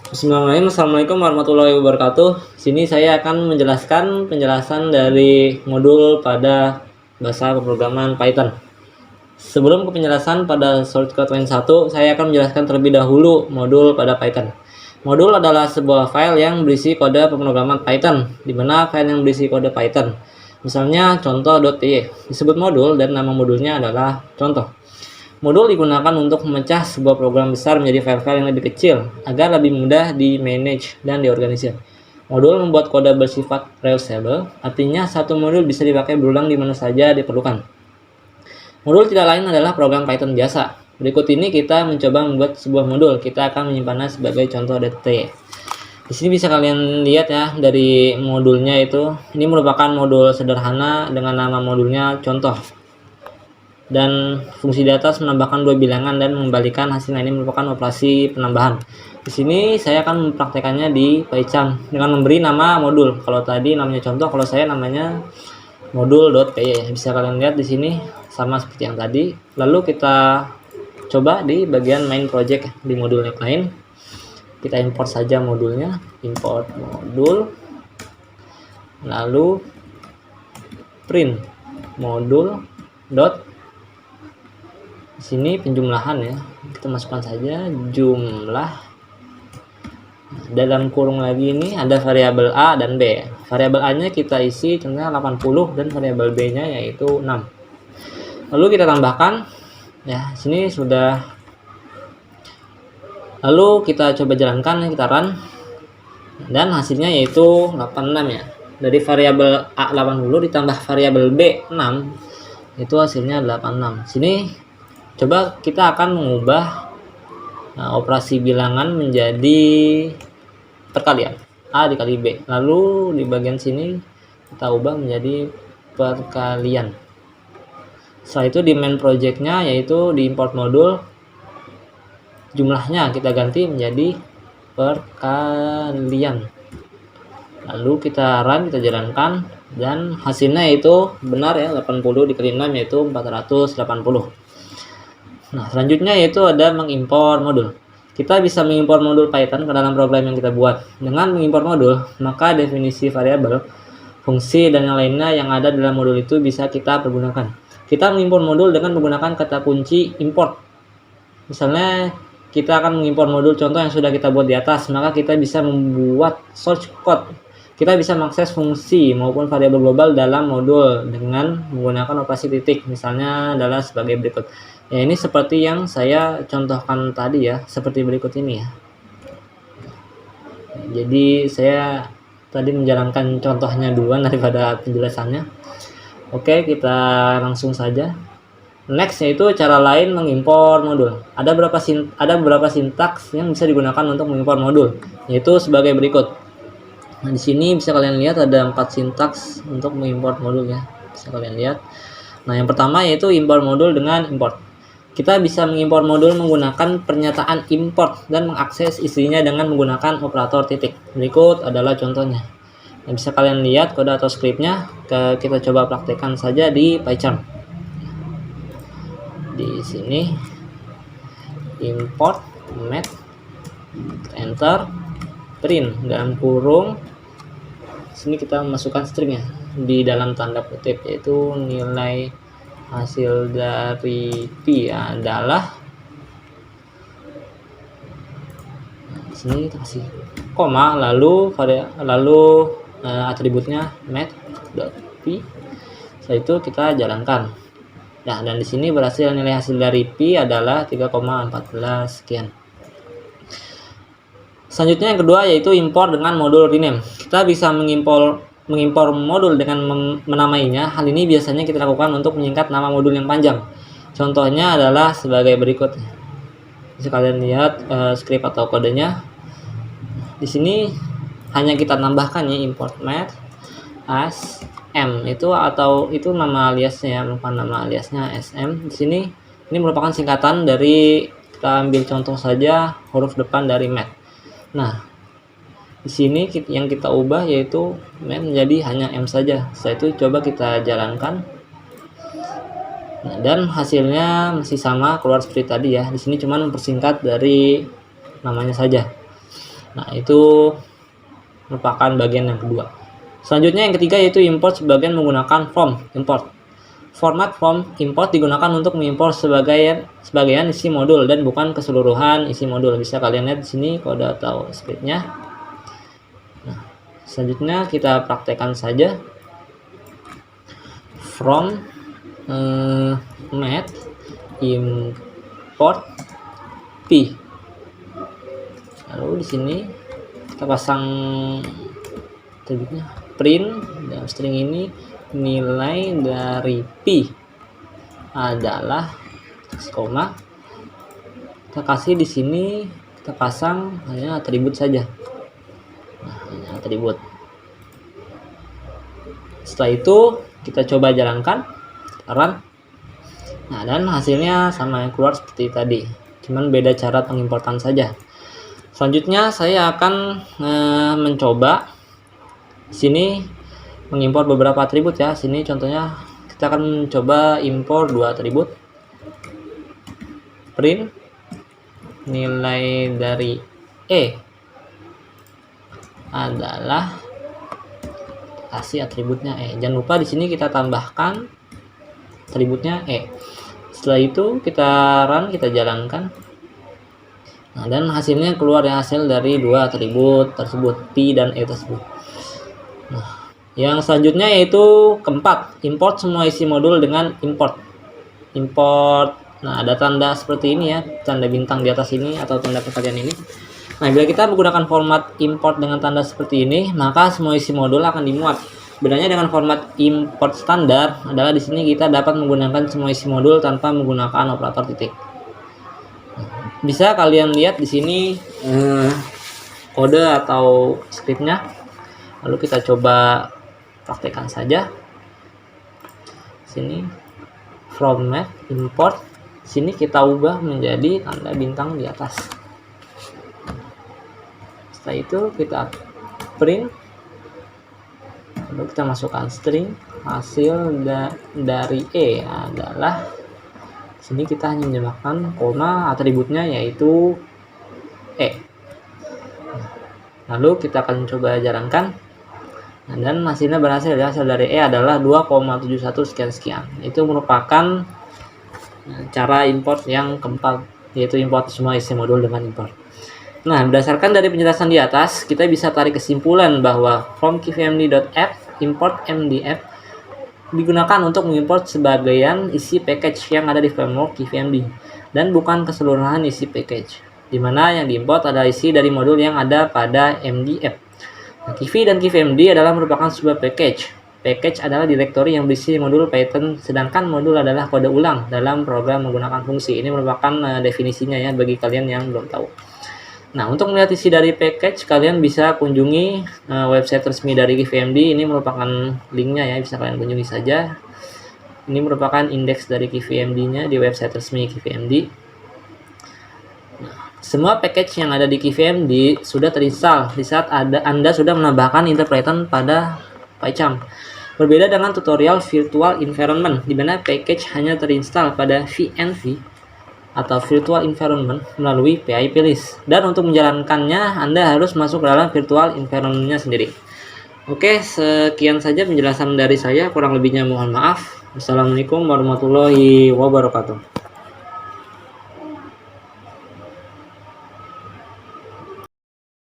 Bismillahirrahmanirrahim. Assalamualaikum warahmatullahi wabarakatuh. Sini saya akan menjelaskan penjelasan dari modul pada bahasa pemrograman Python. Sebelum ke penjelasan pada shortcut line 1, saya akan menjelaskan terlebih dahulu modul pada Python. Modul adalah sebuah file yang berisi kode pemrograman Python, di mana file yang berisi kode Python, misalnya contoh.py, disebut modul dan nama modulnya adalah contoh. Modul digunakan untuk memecah sebuah program besar menjadi file-file yang lebih kecil, agar lebih mudah di-manage dan diorganisir. Modul membuat kode bersifat reusable, artinya satu modul bisa dipakai berulang di mana saja diperlukan. Modul tidak lain adalah program Python biasa. Berikut ini kita mencoba membuat sebuah modul. Kita akan menyimpannya sebagai contoh.py. Di sini bisa kalian lihat ya, dari modulnya itu, ini merupakan modul sederhana dengan nama modulnya contoh. Dan fungsi di atas menambahkan dua bilangan dan mengembalikan hasilnya, ini merupakan operasi penambahan. Di sini saya akan mempraktekannya di PyCharm dengan memberi nama modul. Kalau tadi namanya contoh, kalau saya namanya modul.py. Bisa kalian lihat di sini sama seperti yang tadi. Lalu kita coba di bagian main project di modul yang lain. Kita import saja modulnya, import modul, lalu print modul dot. Di sini penjumlahan ya, kita masukkan saja jumlah. Dalam kurung lagi ini ada variabel A dan B. Variabel A nya kita isi contohnya 80 dan variabel B nya yaitu 6. Lalu kita tambahkan ya, sini sudah. Lalu kita coba jalankan, kita run, dan hasilnya yaitu 86 ya. Dari variabel A 80 ditambah variabel B 6, itu hasilnya 86. Sini coba kita akan mengubah operasi bilangan menjadi perkalian, A dikali B. Lalu di bagian sini kita ubah menjadi perkalian. Setelah itu di main projectnya, yaitu di import modul, jumlahnya kita ganti menjadi perkalian. Lalu kita run, kita jalankan, dan hasilnya itu benar ya, 80 dikali 6 yaitu 480. Nah, selanjutnya yaitu ada mengimpor modul. Kita bisa mengimpor modul Python ke dalam program yang kita buat. Dengan mengimpor modul, maka definisi variabel, fungsi, dan yang lainnya yang ada dalam modul itu bisa kita pergunakan. Kita mengimpor modul dengan menggunakan kata kunci import. Misalnya, kita akan mengimpor modul contoh yang sudah kita buat di atas, maka kita bisa membuat source code. Kita bisa mengakses fungsi maupun variabel global dalam modul dengan menggunakan operasi titik. Misalnya adalah sebagai berikut. Ya, ini seperti yang saya contohkan tadi ya, seperti berikut ini ya. Jadi saya tadi menjalankan contohnya duluan daripada penjelasannya. Oke, kita langsung saja. Next yaitu cara lain mengimpor modul. Ada beberapa sintaks yang bisa digunakan untuk mengimpor modul, yaitu sebagai berikut. Nah, di sini bisa kalian lihat ada 4 sintaks untuk mengimport modul ya. Bisa kalian lihat. Nah, yang pertama yaitu import modul dengan import. Kita bisa mengimpor modul menggunakan pernyataan import dan mengakses isinya dengan menggunakan operator titik. Berikut adalah contohnya. Yang bisa kalian lihat kode atau skripnya. Kita coba praktekkan saja di PyCharm. Di sini import math, enter, print dalam kurung. Sini kita masukkan stringnya di dalam tanda kutip, yaitu nilai hasil dari P adalah, sini kita kasih koma, lalu atributnya math.p. Setelah itu kita jalankan. Nah, dan di sini berhasil nilai hasil dari P adalah 3,14 sekian. Selanjutnya yang kedua yaitu import dengan modul rename. Kita bisa mengimpor modul dengan menamainya. Hal ini biasanya kita lakukan untuk menyingkat nama modul yang panjang. Contohnya adalah sebagai berikut. Bisa kalian lihat script atau kodenya. Di sini hanya kita tambahkan ya, import math as m itu, atau itu nama aliasnya ya, bukan nama aliasnya sm. Di sini ini merupakan singkatan dari, kita ambil contoh saja huruf depan dari math. Nah, di sini yang kita ubah yaitu math menjadi hanya m saja. Setelah itu coba kita jalankan. Nah, dan hasilnya masih sama, keluar seperti tadi ya. Di sini cuma mempersingkat dari namanya saja. Nah, itu merupakan bagian yang kedua. Selanjutnya yang ketiga yaitu import sebagian menggunakan from import. Format from import digunakan untuk mengimpor sebagian isi modul dan bukan keseluruhan isi modul. Bisa kalian lihat di sini kode atau scriptnya. Nah, selanjutnya kita praktekkan saja. From math import p. Lalu di sini kita pasang atributnya print dalam string ini nilai dari P adalah koma, kita kasih di sini, kita pasang hanya atribut saja. Nah, hanya atribut. Setelah itu kita coba jalankan, run. Nah, dan hasilnya sama yang keluar seperti tadi, cuman beda cara pengimportan saja. Selanjutnya saya akan mencoba sini mengimpor beberapa atribut ya. Sini contohnya kita akan mencoba impor dua atribut. Print nilai dari E adalah, kasih atributnya E. Jangan lupa di sini kita tambahkan atributnya E. Setelah itu kita run, kita jalankan. Nah, dan hasilnya keluar yang hasil dari dua atribut tersebut, P dan E tersebut. Nah, yang selanjutnya yaitu keempat, import semua isi modul dengan import. Nah, ada tanda seperti ini ya, tanda bintang di atas ini atau tanda pencarian ini. Nah, bila kita menggunakan format import dengan tanda seperti ini, maka semua isi modul akan dimuat. Bedanya dengan format import standar adalah di sini kita dapat menggunakan semua isi modul tanpa menggunakan operator titik. Bisa kalian lihat di sini kode atau scriptnya. Lalu kita coba praktekkan saja. Sini from math import, sini kita ubah menjadi tanda bintang di atas. Setelah itu kita print, lalu kita masukkan string hasil dari E adalah, sini kita hanya menambahkan koma, atributnya yaitu E. Lalu kita akan coba jalankan. Nah, dan hasilnya berhasil ya, hasil dari E adalah 2,71 sekian. Itu merupakan cara import yang keempat, yaitu import semua isi modul dengan import. Nah, berdasarkan dari penjelasan di atas, kita bisa tarik kesimpulan bahwa from kvmd.app import mdf digunakan untuk mengimport sebagian isi package yang ada di framework kvmd dan bukan keseluruhan isi package, di mana yang diimport adalah isi dari modul yang ada pada mdf. Kv dan kvmd adalah merupakan sebuah package. Package adalah direktori yang berisi modul Python, sedangkan modul adalah kode ulang dalam program menggunakan fungsi. Ini merupakan definisinya ya bagi kalian yang belum tahu. Nah, untuk melihat isi dari package, kalian bisa kunjungi website resmi dari kvmd. Ini merupakan linknya ya, bisa kalian kunjungi saja. Ini merupakan indeks dari kvmd-nya di website resmi kvmd. Semua package yang ada di kvmd sudah terinstall di saat Anda sudah menambahkan interpretan pada PyCharm. Berbeda dengan tutorial virtual environment, di mana package hanya terinstall pada VNV atau virtual environment melalui PIP list. Dan untuk menjalankannya, Anda harus masuk ke dalam virtual environment-nya sendiri. Oke, sekian saja penjelasan dari saya. Kurang lebihnya mohon maaf. Wassalamualaikum warahmatullahi wabarakatuh.